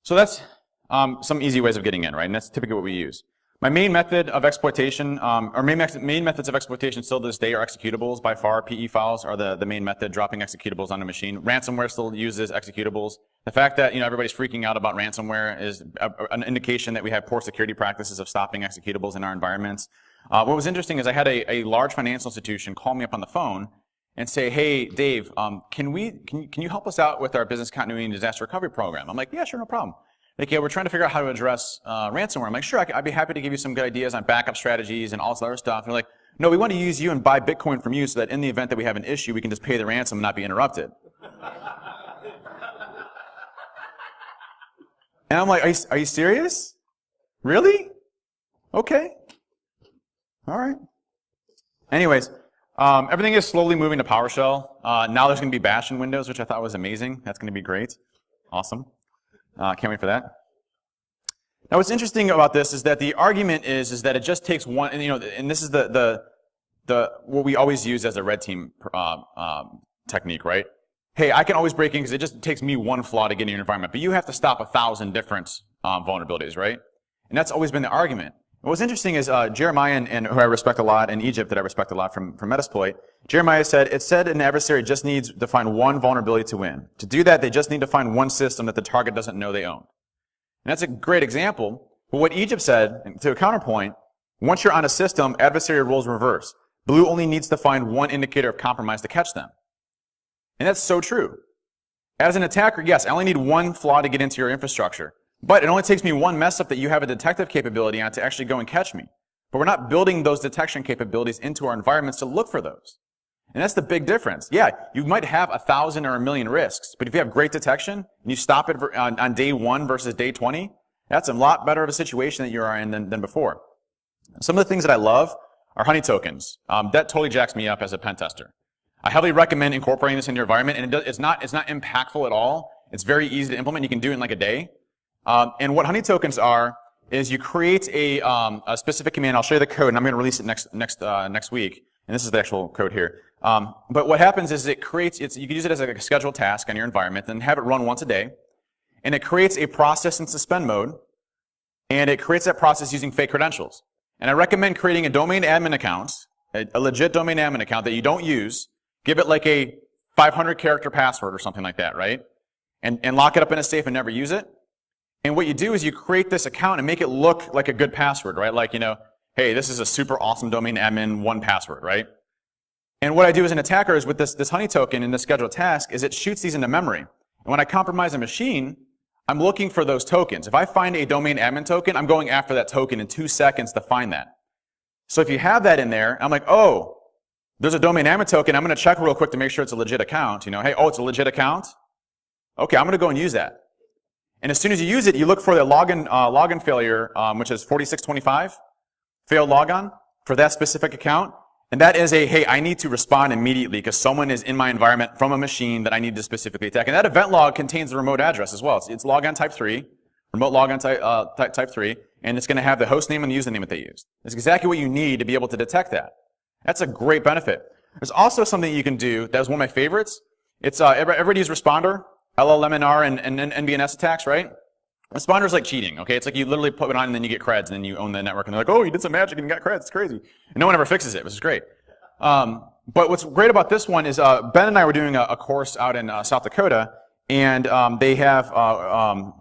So that's some easy ways of getting in, right? And that's typically what we use. My main method of exploitation, or main methods of exploitation still to this day are executables. By far, PE files are the main method, dropping executables on a machine. Ransomware still uses executables. The fact that, you know, everybody's freaking out about ransomware is an indication that we have poor security practices of stopping executables in our environments. What was interesting is I had a large financial institution call me up on the phone and say, hey, Dave, can you help us out with our business continuity and disaster recovery program? I'm like, yeah, sure, no problem. Like, yeah, we're trying to figure out how to address ransomware. I'm like, sure, I'd be happy to give you some good ideas on backup strategies and all this other stuff. And they're like, no, we want to use you and buy Bitcoin from you so that in the event that we have an issue, we can just pay the ransom and not be interrupted. And I'm like, are you serious? Really? Okay. All right. Anyways, everything is slowly moving to PowerShell. Now there's going to be Bash in Windows, which I thought was amazing. That's going to be great. Awesome. Can't wait for that. Now, what's interesting about this is that the argument is that it just takes one, and, you know, and this is what we always use as a red team technique, right? Hey, I can always break in because it just takes me one flaw to get in your environment, but you have to stop 1,000 different vulnerabilities, right? And that's always been the argument. And what's interesting is Jeremiah, and who I respect a lot, and Egypt that I respect a lot from Metasploit, Jeremiah said, it said an adversary just needs to find one vulnerability to win. To do that, they just need to find one system that the target doesn't know they own. And that's a great example. But what Egypt said, to a counterpoint, Once you're on a system, adversary roles reverse. Blue only needs to find one indicator of compromise to catch them. And that's so true. As an attacker, yes, I only need one flaw to get into your infrastructure. But it only takes me one mess up that you have a detective capability on to actually go and catch me. But we're not building those detection capabilities into our environments to look for those. And that's the big difference. Yeah, you might have 1,000 or 1,000,000 risks, but if you have great detection and you stop it on day 1 versus day 20, that's a lot better of a situation that you are in than before. Some of the things that I love are honey tokens. That totally jacks me up as a pen tester. I heavily recommend incorporating this into your environment, and it's not impactful at all. It's very easy to implement. You can do it in like a day. And what honey tokens are is you create a specific command. I'll show you the code, and I'm going to release it next week. And this is the actual code here. But what happens is you can use it as a scheduled task on your environment, and have it run once a day. And it creates a process in suspend mode, and it creates that process using fake credentials. And I recommend creating a domain admin account, a legit domain admin account that you don't use. Give it like a 500 character password or something like that, right? And lock it up in a safe and never use it. And what you do is you create this account and make it look like a good password, right? Like, hey, this is a super awesome domain admin 1 password, right? And what I do as an attacker is with this honey token in this scheduled task is it shoots these into memory. And when I compromise a machine, I'm looking for those tokens. If I find a domain admin token, I'm going after that token in 2 seconds to find that. So if you have that in there, I'm like, oh, there's a domain admin token. I'm going to check real quick to make sure it's a legit account. Hey, oh, it's a legit account? Okay, I'm going to go and use that. And as soon as you use it, you look for the login failure, which is 4625, failed logon for that specific account. And that is hey, I need to respond immediately because someone is in my environment from a machine that I need to specifically attack. And that event log contains the remote address as well. It's logon type 3, remote logon type 3, and it's going to have the host name and the username that they used. It's exactly what you need to be able to detect that. That's a great benefit. There's also something you can do that was one of my favorites. It's everybody uses Responder, LLMNR, and NBNS attacks, right? Responder is like cheating, okay? It's like you literally put it on and then you get creds and then you own the network and they're like, oh, you did some magic and you got creds. It's crazy. And no one ever fixes it, which is great. But what's great about this one is Ben and I were doing a course out in South Dakota, and they have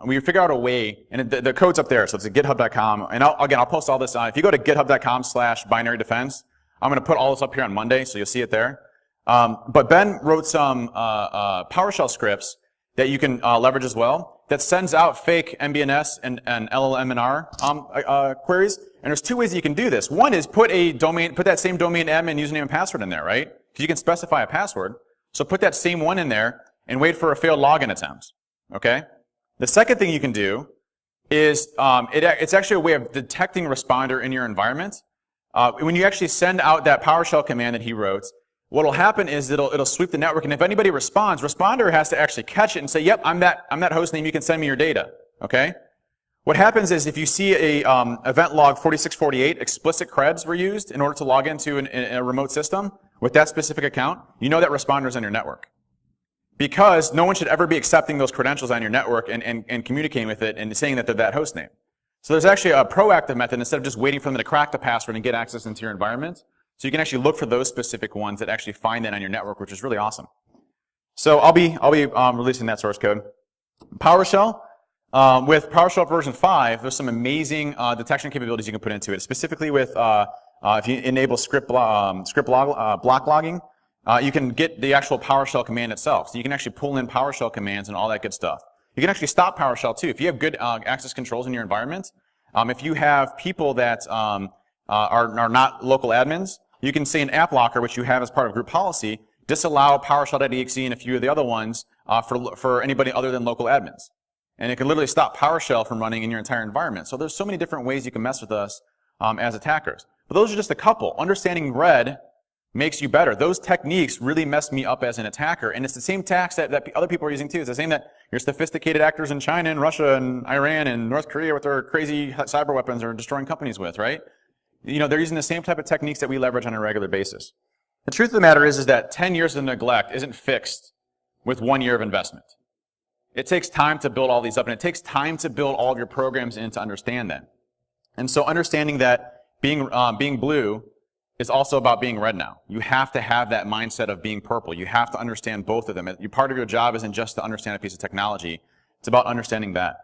we figured out a way, and the code's up there, so it's at github.com. And I'll post all this on. If you go to github.com/binary defense, I'm going to put all this up here on Monday, so you'll see it there. But Ben wrote some PowerShell scripts that you can leverage as well that sends out fake MBNS and LLMNR queries. And there's 2 ways that you can do this. One is put that same domain admin username and password in there, right? Because you can specify a password. So put that same one in there and wait for a failed login attempt. Okay? The second thing you can do is it's actually a way of detecting responder in your environment. When you actually send out that PowerShell command that he wrote, what will happen is it'll sweep the network, and if anybody responds, responder has to actually catch it and say, yep, I'm that host name, you can send me your data. Okay? What happens is if you see a event log 4648, explicit creds were used in order to log into a remote system with that specific account, you know that responder's on your network. Because no one should ever be accepting those credentials on your network and communicating with it and saying that they're that host name. So there's actually a proactive method instead of just waiting for them to crack the password and get access into your environment. So you can actually look for those specific ones that actually find that on your network, which is really awesome. So I'll be releasing that source code. PowerShell, with PowerShell version 5, there's some amazing detection capabilities you can put into it. Specifically with if you enable block logging, you can get the actual PowerShell command itself. So you can actually pull in PowerShell commands and all that good stuff. You can actually stop PowerShell too. If you have good access controls in your environment, if you have people that are not local admins, you can say an applocker, which you have as part of group policy, disallow PowerShell.exe and a few of the other ones for anybody other than local admins. And it can literally stop PowerShell from running in your entire environment. So there's so many different ways you can mess with us as attackers. But those are just a couple. Understanding red makes you better. Those techniques really mess me up as an attacker. And it's the same tax that other people are using too. It's the same that your sophisticated actors in China and Russia and Iran and North Korea with their crazy cyber weapons are destroying companies with, right? They're using the same type of techniques that we leverage on a regular basis. The truth of the matter is that 10 years of neglect isn't fixed with 1 year of investment. It takes time to build all these up, and it takes time to build all of your programs in to understand them. And so understanding that being blue is also about being red now. You have to have that mindset of being purple. You have to understand both of them. Part of your job isn't just to understand a piece of technology. It's about understanding that.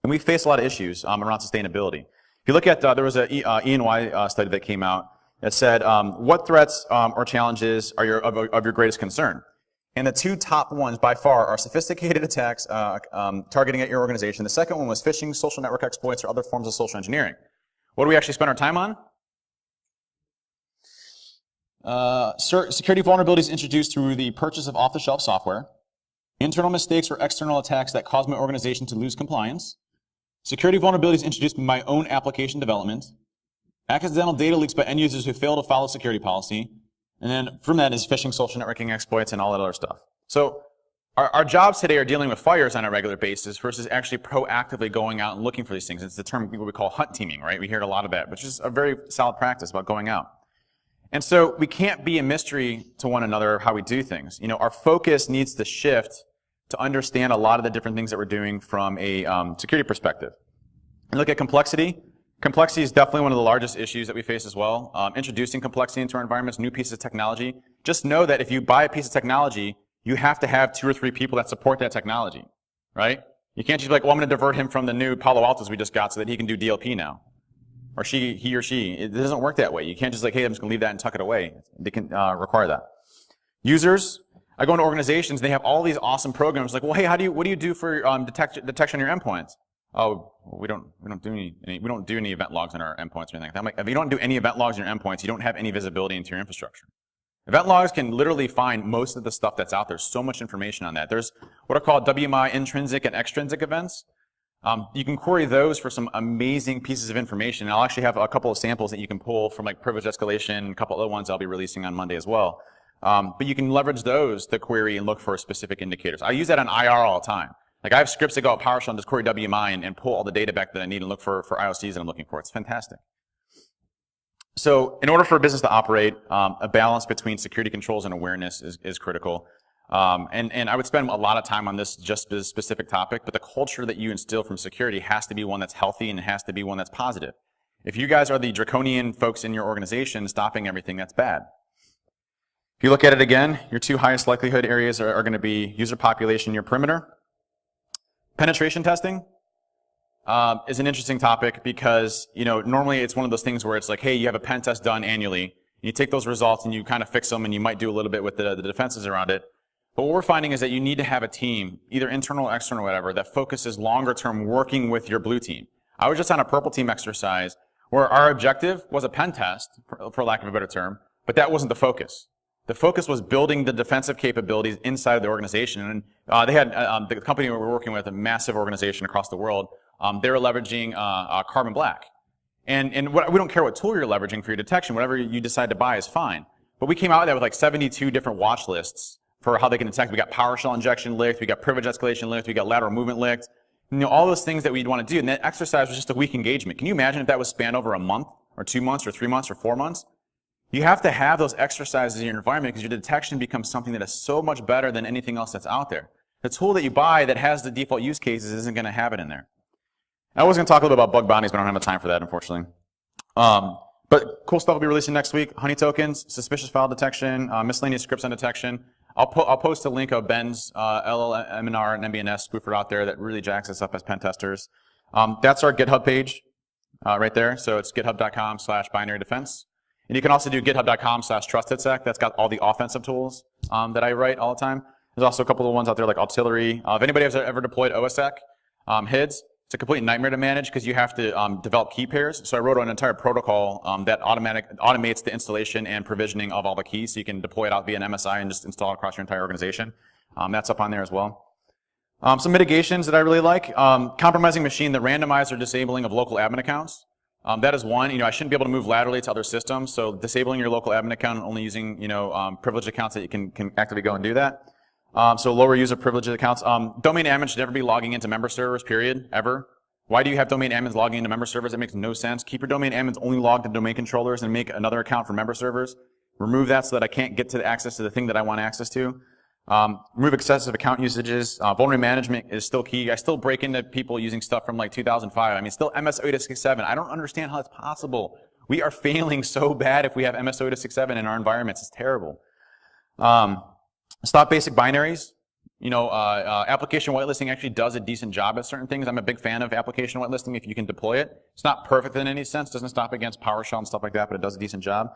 And we face a lot of issues around sustainability. If you look at, there was a E&Y study that came out that said, what threats or challenges are of your greatest concern? And the two top ones by far are sophisticated attacks targeting at your organization. The second one was phishing, social network exploits, or other forms of social engineering. What do we actually spend our time on? Security vulnerabilities introduced through the purchase of off-the-shelf software, internal mistakes or external attacks that cause my organization to lose compliance, security vulnerabilities introduced by my own application development, accidental data leaks by end users who fail to follow security policy, and then from that is phishing, social networking exploits, and all that other stuff. So our jobs today are dealing with fires on a regular basis versus actually proactively going out and looking for these things. It's the term what we call hunt teaming, right? We hear it a lot of that, which is a very solid practice about going out. And so we can't be a mystery to one another how we do things. You know, our focus needs to shift to understand a lot of the different things that we're doing from a security perspective. And look at complexity. Complexity is definitely one of the largest issues that we face as well. Introducing complexity into our environments, new pieces of technology. Just know that if you buy a piece of technology, you have to have 2 or 3 people that support that technology, right? You can't just be like, well, I'm going to divert him from the new Palo Altos we just got so that he can do DLP now. Or he or she. It doesn't work that way. You can't just like, hey, I'm just going to leave that and tuck it away. They can require that. Users, I go into organizations, they have all these awesome programs like, well, hey, what do you do for detection on your endpoints? Oh, we don't do any event logs on our endpoints or anything like that. I'm like, if you don't do any event logs on your endpoints, you don't have any visibility into your infrastructure. Event logs can literally find most of the stuff that's out there. So much information on that. There's what are called WMI intrinsic and extrinsic events. You can query those for some amazing pieces of information. And I'll actually have a couple of samples that you can pull from like privilege escalation, a couple other ones I'll be releasing on Monday as well. But you can leverage those to query and look for specific indicators. I use that on IR all the time. Like I have scripts that go out PowerShell and just query WMI and pull all the data back that I need and look for IOCs that I'm looking for. It's fantastic. So in order for a business to operate, a balance between security controls and awareness is critical. And I would spend a lot of time on this specific topic, but the culture that you instill from security has to be one that's healthy and it has to be one that's positive. If you guys are the draconian folks in your organization stopping everything, that's bad. If you look at it again, your 2 highest likelihood areas are going to be user population, your perimeter. Penetration testing is an interesting topic because, you know, normally it's one of those things where it's like, hey, you have a pen test done annually, and you take those results and you kind of fix them and you might do a little bit with the defenses around it. But what we're finding is that you need to have a team, either internal or external or whatever, that focuses longer term working with your blue team. I was just on a purple team exercise where our objective was a pen test, for lack of a better term, but that wasn't the focus. The focus was building the defensive capabilities inside of the organization. And they had, the company we were working with, a massive organization across the world, they were leveraging Carbon Black. And we don't care what tool you're leveraging for your detection, whatever you decide to buy is fine. But we came out with that with like 72 different watch lists for how they can detect. We got PowerShell injection licked, we got privilege escalation licked, we got lateral movement licked. You know, all those things that we'd want to do. And that exercise was just a week engagement. Can you imagine if that was spanned over a month or 2 months or 3 months or 4 months? You have to have those exercises in your environment because your detection becomes something that is so much better than anything else that's out there. The tool that you buy that has the default use cases isn't going to have it in there. I was going to talk a little bit about bug bounties, but I don't have the time for that, unfortunately. But cool stuff will be releasing next week. Honey tokens, suspicious file detection, miscellaneous scripts on detection. I'll post a link of Ben's LLMNR and MBNS spoofer out there that really jacks us up as pen testers. That's our GitHub page right there. So it's github.com/binary defense. And you can also do github.com/TrustedSec. That's got all the offensive tools that I write all the time. There's also a couple of ones out there like Artillery. If anybody has ever deployed OSSEC, HIDS, it's a complete nightmare to manage because you have to develop key pairs. So I wrote an entire protocol that automates the installation and provisioning of all the keys so you can deploy it out via an MSI and just install it across your entire organization. That's up on there as well. Some mitigations that I really like. Compromising machine, the randomize or disabling of local admin accounts. That is one. You know, I shouldn't be able to move laterally to other systems, so disabling your local admin account and only using, you know, privileged accounts that you can actively go and do that. So lower user privileged accounts. Domain admins should never be logging into member servers, period, ever. Why do you have domain admins logging into member servers? That makes no sense. Keep your domain admins only logged to domain controllers and make another account for member servers. Remove that so that I can't get to the access to the thing that I want access to. Remove excessive account usages. Vulnerability management is still key. I still break into people using stuff from like 2005. I mean, still MS-0867. I don't understand how that's possible. We are failing so bad if we have MS-0867 in our environments. It's terrible. Stop basic binaries. Application whitelisting actually does a decent job at certain things. I'm a big fan of application whitelisting if you can deploy it. It's not perfect in any sense, doesn't stop against PowerShell and stuff like that, but it does a decent job.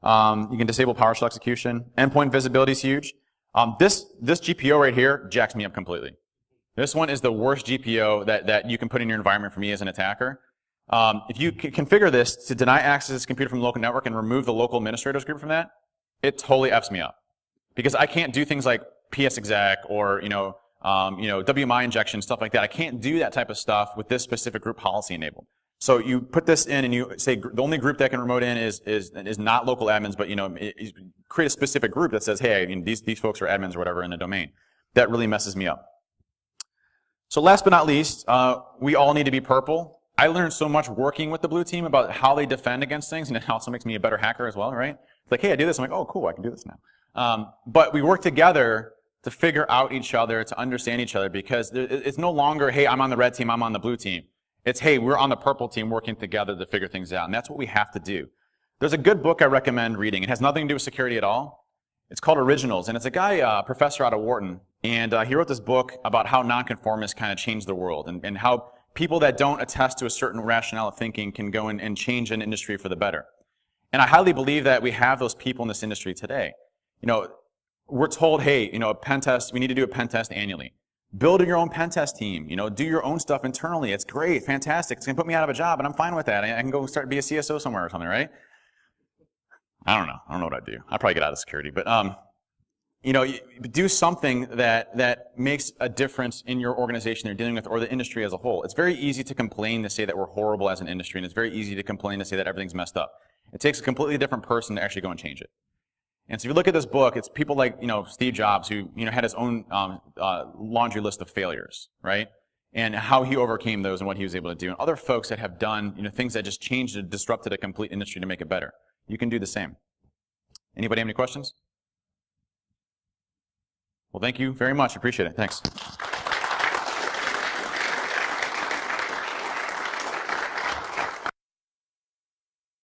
You can disable PowerShell execution. Endpoint visibility is huge. This GPO right here jacks me up completely. This one is the worst GPO that you can put in your environment for me as an attacker. If you configure this to deny access to this computer from the local network and remove the local administrators group from that, it totally F's me up. Because I can't do things like PSExec or WMI injection, stuff like that. I can't do that type of stuff with this specific group policy enabled. So you put this in and you say the only group that can remote in is not local admins, but create a specific group that says, hey, these folks are admins or whatever in the domain. That really messes me up. So last but not least, we all need to be purple. I learned so much working with the blue team about how they defend against things, and it also makes me a better hacker as well, right? It's like, hey, I do this. I'm like, oh, cool, I can do this now. But we work together to figure out each other, to understand each other, because it's no longer, hey, I'm on the red team, I'm on the blue team. It's, hey, we're on the purple team working together to figure things out, and that's what we have to do. There's a good book I recommend reading. It has nothing to do with security at all. It's called Originals, and it's a guy, a professor out of Wharton, and he wrote this book about how nonconformists kind of change the world, and how people that don't attest to a certain rationale of thinking can go and change an industry for the better. And I highly believe that we have those people in this industry today. We're told, hey, a pen test, we need to do a pen test annually. Build your own pen test team, do your own stuff internally. It's great, fantastic. It's going to put me out of a job, and I'm fine with that. I can go start be a CSO somewhere or something, right? I don't know. I don't know what I'd do. I'd probably get out of security, but do something that makes a difference in your organization you're dealing with or the industry as a whole. It's very easy to complain to say that we're horrible as an industry, and it's very easy to complain to say that everything's messed up. It takes a completely different person to actually go and change it. And so if you look at this book, it's people like, Steve Jobs, who, had his own laundry list of failures, right? And how he overcame those and what he was able to do. And other folks that have done, things that just changed and disrupted a complete industry to make it better. You can do the same. Anybody have any questions? Well, thank you very much. Appreciate it. Thanks.